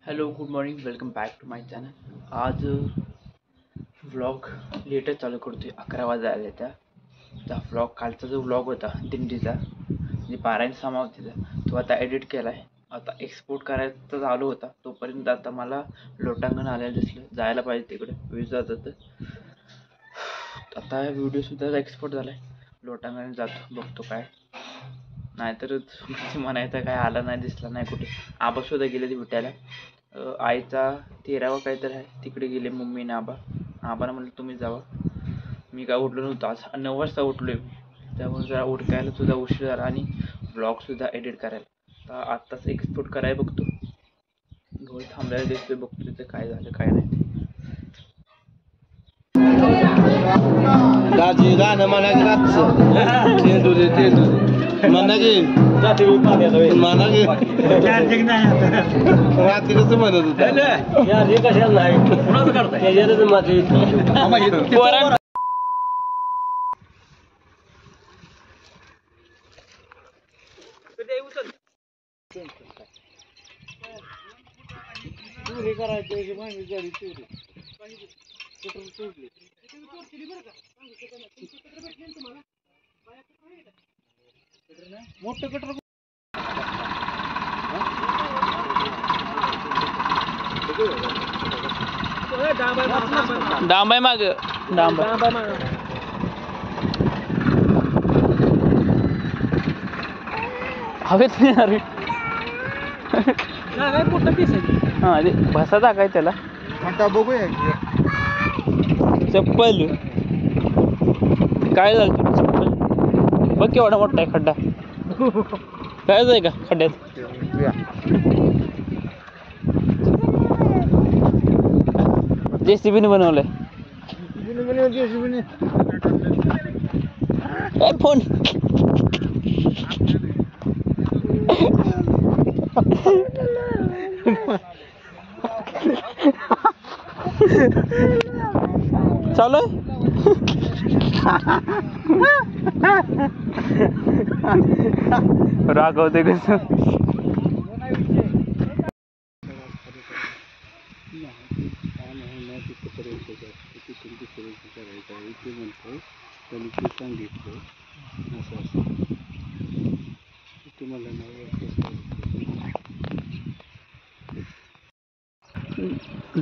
Hello good morning welcome back to my channel. आज vlog लेटच चालू करतोय. 11 वाजायला त्या व्लॉग कालचा जो व्लॉग होता दिंडीचा म्हणजे पारायण समाप्तीचा तो आता एडिट केला आहे. आता एक्सपोर्ट करायचा चालू होता तोपर्यंत आता मला लोटांगण आलेलं दिसलं. जायला पाहिजे तिकडे वेळ जातं. आता व्हिडिओसुद्धा एक्सपोर्ट झाला आहे. लोटांगण जातो बघतो काय नाहीतर म्हणायचं काय आला नाही दिसला नाही कुठे. आबासुद्धा गेले ते भेटायला. आईचा 13वा काहीतरी आहे तिकडे गेले मम्मी आणि आबाला म्हटलं तुम्ही जावा. मी काय उठलो नव्हतो आज 9 वाजता उठलोय त्यामुळे जरा उठकायला सुद्धा उशीर झाला आणि ब्लॉगसुद्धा एडिट करायला तर आत्ताच एक्सपोर्ट करायला बघतो. घोळ थांबल्याला दिसतोय बघतो तिथे काय झालं काय नाही. दाजी गाणं म्हणा की रातचं तेंदुरे म्हणा की म्हणा की रात्री कसं म्हणत होता कशाला नाही चोरी करायची माहिती झाली चोरी मोठं कटर डांबाय माग डांबा हवेत नाही अरे मोठं पीस आहे. हा ते भसा टाकाय त्याला आता बघूया चप्पल काय झालं तुझी चप्पल बघ केवढा मोठा आहे खड्डा. काय जाय का खड्ड्यात जेसीबीने बनवलंय. फोन चालू आहे. रागवते कसं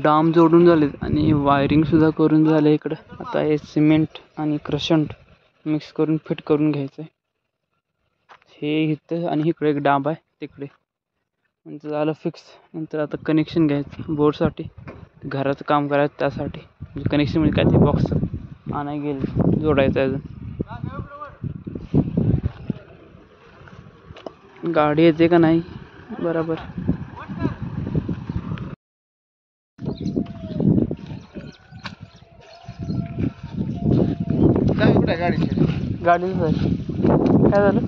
डाम जोडून झालेत आणि वायरिंग सुद्धा करून झालं. इकडं आता हे सिमेंट आणि क्रशंट मिक्स करून फिट करून घ्यायचं आहे. हे इथं आणि इकडे एक डांब आहे तिकडे म्हणजे झालं फिक्स. नंतर आता कनेक्शन घ्यायचं बोर्डसाठी घराचं काम करायचं त्यासाठी म्हणजे कनेक्शन म्हणजे काय ते बॉक्स आणाय गेले जोडायचं आहे. अजून गाडी येते का नाही बरोबर. गाडीच आहे काय झालं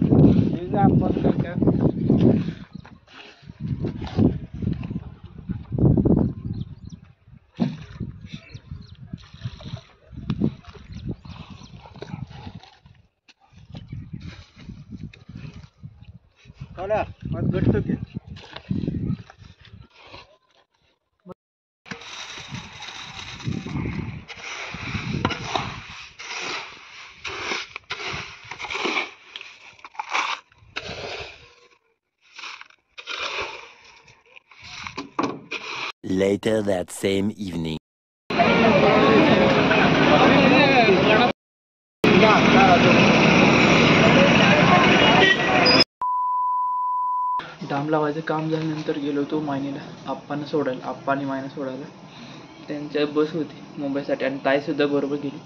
Later that same evening. डाम लावायचं काम झाल्यानंतर गेलो होतो मायनीला आप्पांना सोडायला. आप्पा आणि मायना सोडायला त्यांच्या बस होती मुंबईसाठी आणि ताईसुद्धा बरोबर गेली.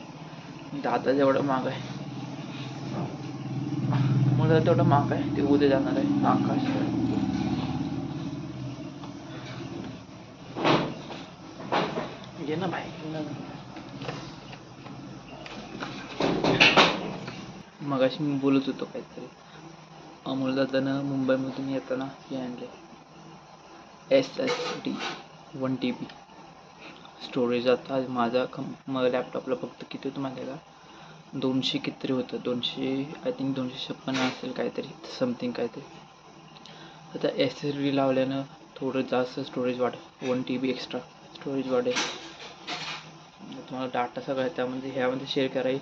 दादा जेवढा माग आहे मला तेवढा माग आहे ते उद्या जाणार आहे आकाश. घे ना बाई मगाशी मी बोलत होतो काहीतरी. अमोल दादानं मुंबईमधून येताना हे आणले SSD 1 TB स्टोरेज. आता माझा लॅपटॉपला फक्त किती होतं माहिती आहे का 200 किती होतं 200 आय थिंक 256 असेल काहीतरी समथिंग काहीतरी. आता SSD लावल्यानं थोडं जास्त स्टोरेज वाढेल, 1 TB एक्स्ट्रा स्टोरेज वाढेल. तुम्हाला डाटा सगळा त्यामध्ये ह्यामध्ये शेअर करायला.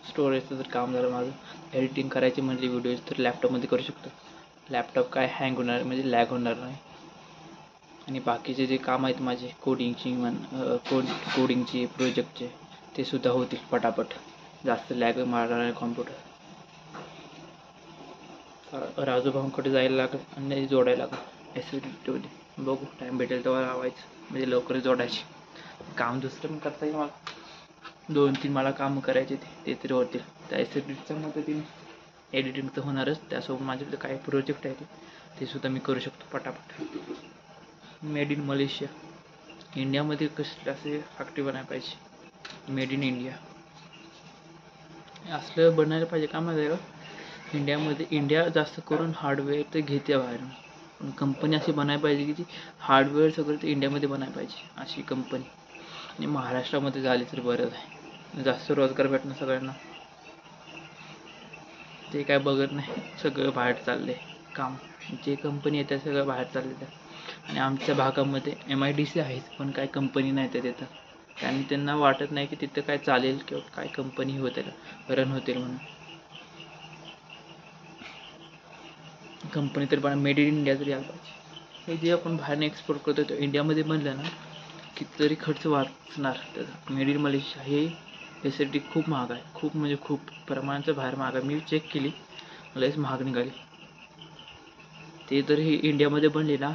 स्टोरेजचं जर काम झालं माझं, एडिटिंग करायची म्हणजे व्हिडिओज तर लॅपटॉपमध्ये करू शकतो. लॅपटॉप काय हँग होणार म्हणजे लॅग होणार नाही. आणि बाकीचे जे काम आहेत माझे कोडिंगचे प्रोजेक्टचे ते सुद्धा होतील पटापट. जास्त लॅग मारणार नाही कॉम्प्युटर. राजूभाऊंकडे जायला लागेल आणि जोडायला लागेल SSD. बघू टाईम भेटेल तेव्हा लावायचं, म्हणजे लवकर जोडायचे. काम दुसरं पण करता येईल मला. 2-3 मला काम करायचे ते तरी होतील. त्या SSDच्या मदतीने एडिटिंग तर होणारच, त्यासोबत माझ्याकडे काही प्रोजेक्ट आहे ते सुद्धा मी करू शकतो पटापट. Made in Malaysia. इंडियामध्ये कसले असे फॅक्टरी बनायला पाहिजे. मेड इन इंडिया असलं बनायला पाहिजे. का माहिती आहे का, इंडियामध्ये इंडिया जास्त करून हार्डवेअर तर घेते बाहेरून, पण कंपनी अशी बनायला पाहिजे की जी हार्डवेअर सगळं ते इंडियामध्ये बनायला पाहिजे अशी कंपनी. आणि महाराष्ट्रामध्ये झाली तर बरंच आहे, जास्त रोजगार भेटणं सगळ्यांना. ते काय बघत नाही, सगळं बाहेर चाललंय काम. जे कंपनी आहे त्या सगळं बाहेर चाललेलं आहे. आणि आमच्या भागामध्ये MIDC आहेच, पण काय कंपनी नाही त्या तिथं. आणि त्यांना वाटत नाही की तिथं काय चालेल किंवा काय कंपनी होतील रन होतील म्हणून. कंपनी तर पण मेड इन इंडिया तरी यायला पाहिजे. हे जे आपण बाहेरने एक्सपोर्ट करतो ते इंडियामध्ये बनलं ना कितीतरी खर्च वाचणार त्याचा. मेड इन मलेशिया हे SSD खूप महाग आहे, खूप म्हणजे खूप प्रमाणाच्या बाहेर महाग आहे. मी चेक केली, लयच महाग निघाली. ते तर हे इंडियामध्ये बनले ना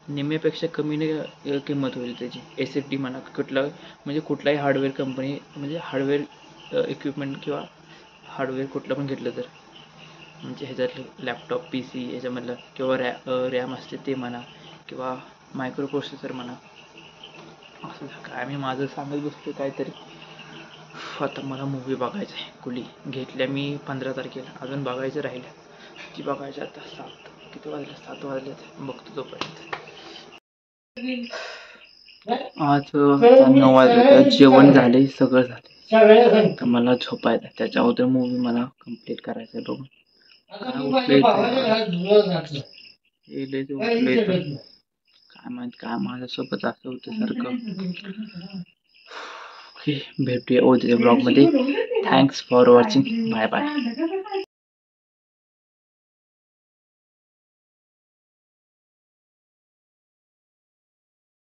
निम्म्यापेक्षा कमी किंमत होईल त्याची. SSD म्हणा म्हणजे कुठलाही हार्डवेअर कंपनी म्हणजे हार्डवेअर इक्विपमेंट किंवा हार्डवेअर कुठलं पण घेतलं तर, म्हणजे ह्याच्यातलं लॅपटॉप PC ह्याच्यामधलं किंवा रॅम असते ते म्हणा किंवा मायक्रो प्रोसेसर म्हणा. असं काय मी माझं सांगत बसतो काहीतरी. आता मला मूवी बघायचं आहे. कुली घेतल्या मी 15 तारखेला, अजून बघायचं राहिलं. ती बघायची आता 7 वाजले बघतो तोपर्यंत. आज 9 वाजले, जेवण झाले, सगळं झाले, तर मला झोपायचं. त्याच्या अगोदर मूवी मला कम्प्लीट करायचं आहे बघून. काय माहित काय माझ्यासोबत असं होतं सारखं. भेटूया उद्याच्या ब्लॉगमध्ये. Thanks for watching. Bye bye.